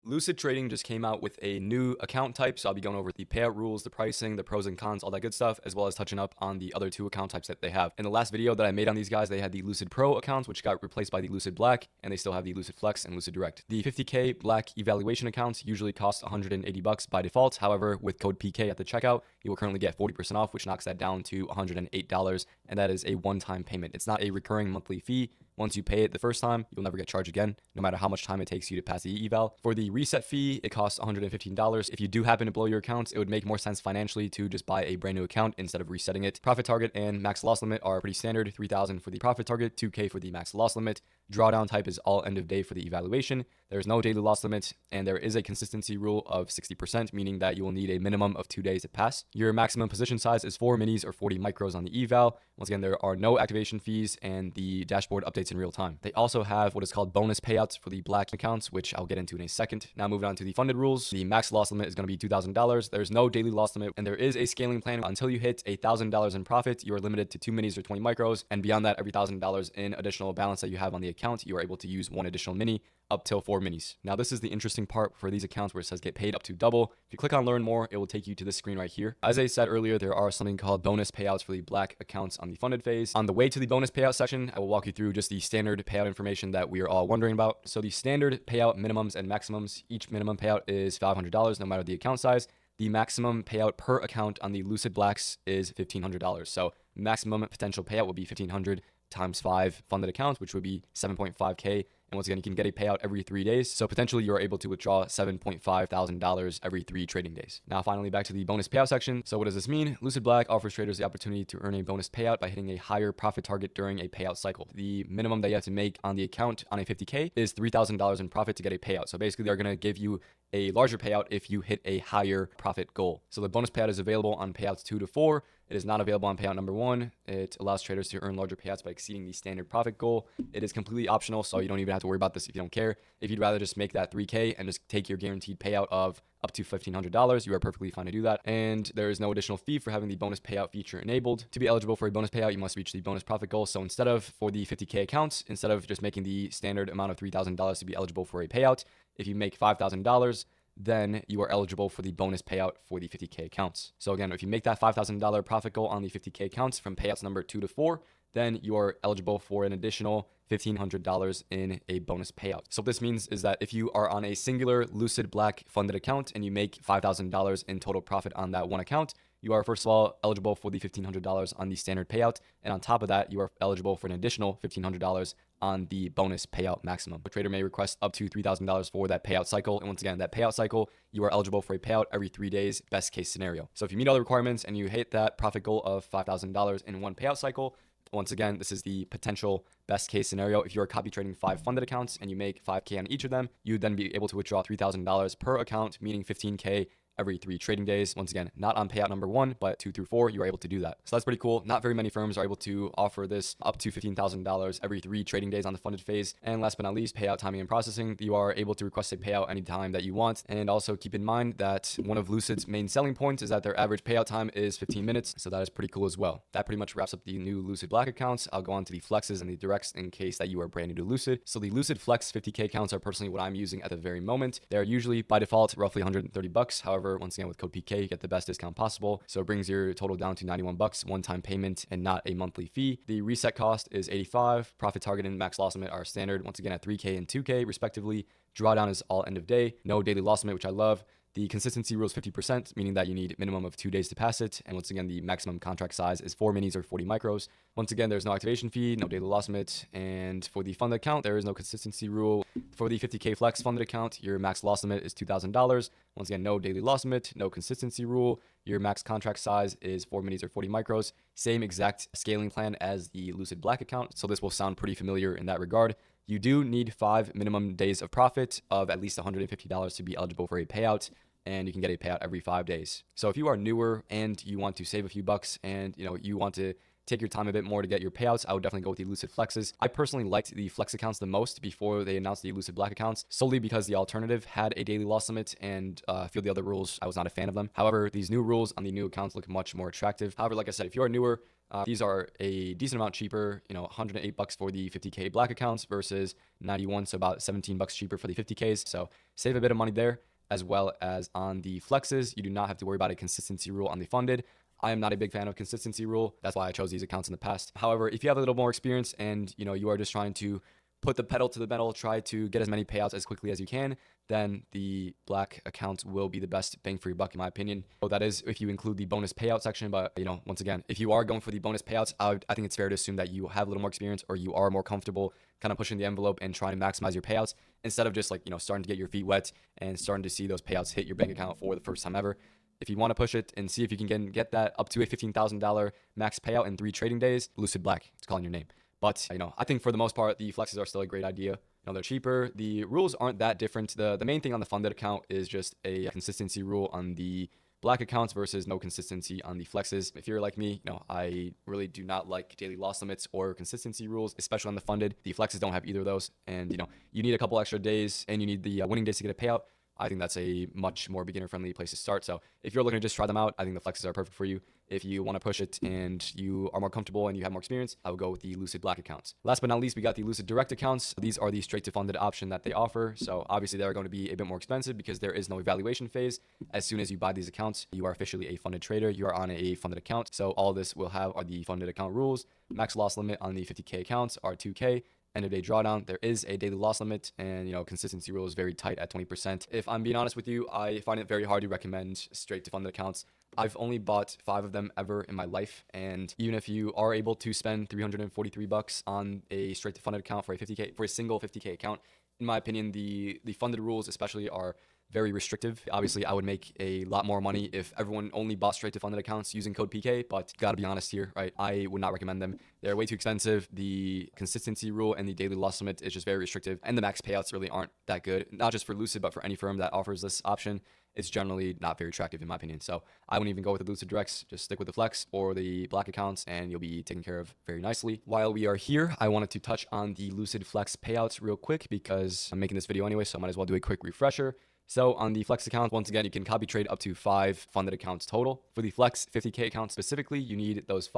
Lucid Trading just came out with a new account type, so I'll be going over the payout rules, the pricing, the pros and cons, all that good stuff, as well as touching up on the other two account types that they have. In the last video that I made on these guys, they had the Lucid Pro accounts, which got replaced by the Lucid Black, and they still have the Lucid Flex and Lucid Direct. The 50K Black evaluation accounts usually cost $180 by default. However, with code PK at the checkout, you will currently get 40% off, which knocks that down to $108, and that is a one-time payment. It's not a recurring monthly fee. Once you pay it the first time, you'll never get charged again, no matter how much time it takes you to pass the eval. For the reset fee, it costs $115. If you do happen to blow your accounts, it would make more sense financially to just buy a brand new account instead of resetting it. Profit target and max loss limit are pretty standard. 3,000 for the profit target, 2K for the max loss limit. Drawdown type is all end of day for the evaluation. There's no daily loss limit, and there is a consistency rule of 60%, meaning that you will need a minimum of 2 days to pass. Your maximum position size is 4 minis or 40 micros on the eval. Once again, there are no activation fees, and the dashboard updates in real time. They also have what is called bonus payouts for the Black accounts, which I'll get into in a second. Now moving on to the funded rules. The max loss limit is going to be $2,000. There's no daily loss limit, and there is a scaling plan. Until you hit $1,000 in profit, you are limited to 2 minis or 20 micros, and beyond that, every $1,000 in additional balance that you have on the account, you are able to use 1 additional mini up till 4 minis. Now this is the interesting part for these accounts where it says get paid up to double. If you click on learn more, it will take you to this screen right here. As I said earlier, there are something called bonus payouts for the Black accounts on the funded phase. On the way to the bonus payout section, I will walk you through just the standard payout information that we are all wondering about. So the standard payout minimums and maximums, each minimum payout is $500 no matter the account size. The maximum payout per account on the Lucid Blacks is $1,500. So maximum potential payout will be $1,500 times 5 funded accounts, which would be 7.5K. And once again, you can get a payout every 3 days. So potentially you're able to withdraw $7,500 every 3 trading days. Now, finally, back to the bonus payout section. So what does this mean? Lucid Black offers traders the opportunity to earn a bonus payout by hitting a higher profit target during a payout cycle. The minimum that you have to make on the account on a 50K is $3,000 in profit to get a payout. So basically they're going to give you a larger payout if you hit a higher profit goal. So the bonus payout is available on payouts 2 to 4. It is not available on payout number 1. It allows traders to earn larger payouts by exceeding the standard profit goal. It is completely optional, so you don't even have to worry about this if you don't care. If you'd rather just make that 3K and just take your guaranteed payout of up to $1,500, you are perfectly fine to do that. And there is no additional fee for having the bonus payout feature enabled. To be eligible for a bonus payout, you must reach the bonus profit goal. So instead of for the 50K accounts, instead of just making the standard amount of $3,000 to be eligible for a payout, if you make $5,000, then you are eligible for the bonus payout for the 50K accounts. So again, if you make that $5,000 profit goal on the 50K accounts from payouts number 2 to 4, then you are eligible for an additional $1,500 in a bonus payout. So what this means is that if you are on a singular Lucid Black funded account and you make $5,000 in total profit on that one account, you are first of all eligible for the $1,500 on the standard payout. And on top of that, you are eligible for an additional $1,500 on the bonus payout maximum. A trader may request up to $3,000 for that payout cycle. And once again, that payout cycle, you are eligible for a payout every 3 days, best case scenario. So if you meet all the requirements and you hit that profit goal of $5,000 in one payout cycle, once again, this is the potential best case scenario. If you're copy trading 5 funded accounts and you make 5K on each of them, you'd then be able to withdraw $3,000 per account, meaning 15K every 3 trading days. Once again, not on payout number 1, but 2 through 4, you are able to do that. So that's pretty cool. Not very many firms are able to offer this up to $15,000 every 3 trading days on the funded phase. And last but not least, payout timing and processing. You are able to request a payout anytime that you want. And also keep in mind that one of Lucid's main selling points is that their average payout time is 15 minutes. So that is pretty cool as well. That pretty much wraps up the new Lucid Black accounts. I'll go on to the flexes and the directs in case that you are brand new to Lucid. So the Lucid Flex 50K accounts are personally what I'm using at the very moment. They're usually by default roughly $130. However, once again, with code PK, you get the best discount possible. So it brings your total down to $91, one-time payment and not a monthly fee. The reset cost is $85. Profit target and max loss limit are standard, once again at 3K and 2K respectively. Drawdown is all end of day. No daily loss limit, which I love. The consistency rule is 50%, meaning that you need a minimum of 2 days to pass it. And once again, the maximum contract size is 4 minis or 40 micros. Once again, there's no activation fee, no daily loss limit. And for the funded account, there is no consistency rule. For the 50K Flex funded account, your max loss limit is $2,000. Once again, no daily loss limit, no consistency rule. Your max contract size is 4 minis or 40 micros. Same exact scaling plan as the Lucid Black account. So this will sound pretty familiar in that regard. You do need 5 minimum days of profit of at least $150 to be eligible for a payout. And you can get a payout every 5 days. So if you are newer and you want to save a few bucks and you want to take your time a bit more to get your payouts, I would definitely go with the Lucid Flexes. I personally liked the Flex accounts the most before they announced the Lucid Black accounts, solely because the alternative had a daily loss limit and a few of the other rules, I was not a fan of them. However, these new rules on the new accounts look much more attractive. However, like I said, if you are newer, These are a decent amount cheaper, 108 bucks for the 50K black accounts versus 91, so about 17 bucks cheaper for the 50Ks. So save a bit of money there, as well as on the flexes. You do not have to worry about a consistency rule on the funded. I am not a big fan of consistency rule. That's why I chose these accounts in the past. However, if you have a little more experience and you are just trying to put the pedal to the metal, try to get as many payouts as quickly as you can, then the black accounts will be the best bang for your buck, in my opinion. So that is if you include the bonus payout section. But once again, if you are going for the bonus payouts, I think it's fair to assume that you have a little more experience, or you are more comfortable kind of pushing the envelope and trying to maximize your payouts instead of just starting to get your feet wet and starting to see those payouts hit your bank account for the first time ever. If you want to push it and see if you can get that up to a $15,000 max payout in 3 trading days, Lucid Black, it's calling your name. But, I think for the most part, the flexes are still a great idea. They're cheaper. The rules aren't that different. The main thing on the funded account is just a consistency rule on the black accounts versus no consistency on the flexes. If you're like me, I really do not like daily loss limits or consistency rules, especially on the funded. The flexes don't have either of those. And, you need a couple extra days and you need the winning days to get a payout. I think that's a much more beginner-friendly place to start. So if you're looking to just try them out, I think the flexes are perfect for you. If you want to push it and you are more comfortable and you have more experience, I would go with the Lucid Black accounts. Last but not least, we got the Lucid Direct accounts. These are the straight-to-funded option that they offer. So obviously, they're going to be a bit more expensive because there is no evaluation phase. As soon as you buy these accounts, you are officially a funded trader. You are on a funded account. So all this will have are the funded account rules. Max loss limit on the 50K accounts are 2K. End of day drawdown, there is a daily loss limit, and consistency rule is very tight at 20%. If I'm being honest with you, I find it very hard to recommend straight to funded accounts. I've only bought 5 of them ever in my life, and even if you are able to spend 343 bucks on a straight to funded account for a single 50K account, in my opinion, the funded rules especially are very restrictive. Obviously, I would make a lot more money if everyone only bought straight to funded accounts using code PK, but gotta be honest here, right? I would not recommend them. They're way too expensive. The consistency rule and the daily loss limit is just very restrictive, and the max payouts really aren't that good. Not just for Lucid, but for any firm that offers this option. It's generally not very attractive in my opinion. So I wouldn't even go with the Lucid Directs. Just stick with the Flex or the Black accounts and you'll be taken care of very nicely. While we are here, I wanted to touch on the Lucid Flex payouts real quick because I'm making this video anyway, so I might as well do a quick refresher. So on the Flex account, once again, you can copy trade up to 5 funded accounts total. For the Flex 50K account specifically, you need those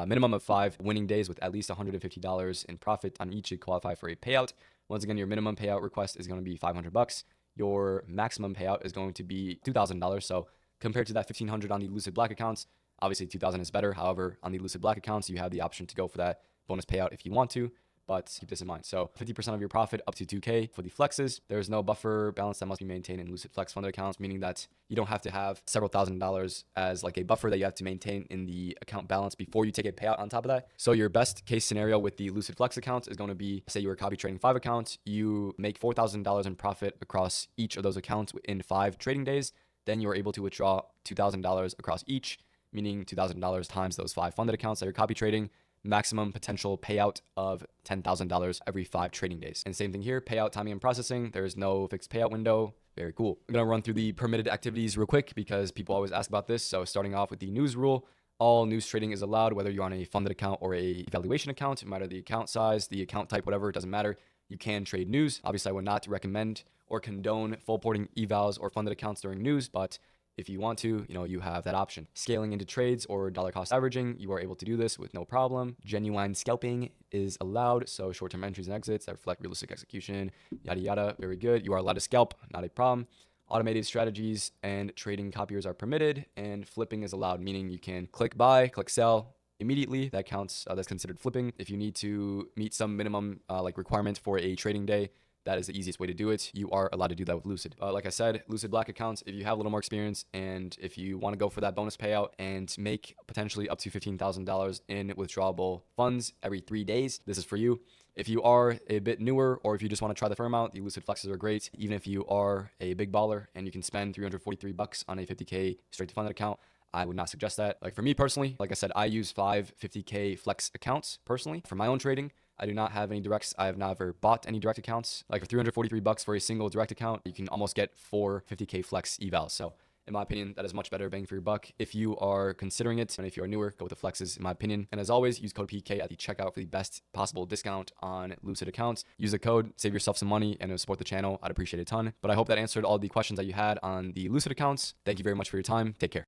minimum of 5 winning days with at least $150 in profit on each to qualify for a payout. Once again, your minimum payout request is going to be 500 bucks. Your maximum payout is going to be $2,000. So compared to that 1,500 on the Lucid Black accounts, obviously 2,000 is better. However, on the Lucid Black accounts, you have the option to go for that bonus payout if you want to. But keep this in mind. So 50% of your profit up to 2K for the flexes. There's no buffer balance that must be maintained in Lucid Flex funded accounts, meaning that you don't have to have several $1,000s as like a buffer that you have to maintain in the account balance before you take a payout on top of that. So your best case scenario with the Lucid Flex accounts is going to be, say you were copy trading 5 accounts, you make $4,000 in profit across each of those accounts in 5 trading days. Then you're able to withdraw $2,000 across each, meaning $2,000 times those 5 funded accounts that you're copy trading. Maximum potential payout of $10,000 every 5 trading days. And same thing here, payout timing and processing. There's no fixed payout window. Very cool. I'm going to run through the permitted activities real quick because people always ask about this. So starting off with the news rule, all news trading is allowed, whether you're on a funded account or a evaluation account. No matter the account size, the account type, whatever, it doesn't matter. You can trade news. Obviously, I would not recommend or condone full porting evals or funded accounts during news, but if you want to, you have that option. Scaling into trades or dollar cost averaging, you are able to do this with no problem. Genuine scalping is allowed. So short-term entries and exits that reflect realistic execution, yada, yada. Very good. You are allowed to scalp, not a problem. Automated strategies and trading copiers are permitted, and flipping is allowed, meaning you can click buy, click sell immediately. That counts. That's considered flipping. If you need to meet some minimum requirement for a trading day, that is the easiest way to do it. You are allowed to do that with Lucid. Like I said, Lucid Black accounts, if you have a little more experience and if you want to go for that bonus payout and make potentially up to $15,000 in withdrawable funds every 3 days, this is for you. If you are a bit newer or if you just want to try the firm out, the Lucid Flexes are great. Even if you are a big baller and you can spend 343 bucks on a 50K straight to funded account, I would not suggest that. Like for me personally, like I said, I use 5 50K flex accounts personally for my own trading. I do not have any directs. I have never bought any direct accounts. Like for 343 bucks for a single direct account, you can almost get 4 50K flex evals. So in my opinion, that is much better bang for your buck. If you are considering it, and if you are newer, go with the flexes in my opinion. And as always, use code PK at the checkout for the best possible discount on Lucid accounts. Use the code, save yourself some money, and it'll support the channel. I'd appreciate it a ton. But I hope that answered all the questions that you had on the Lucid accounts. Thank you very much for your time. Take care.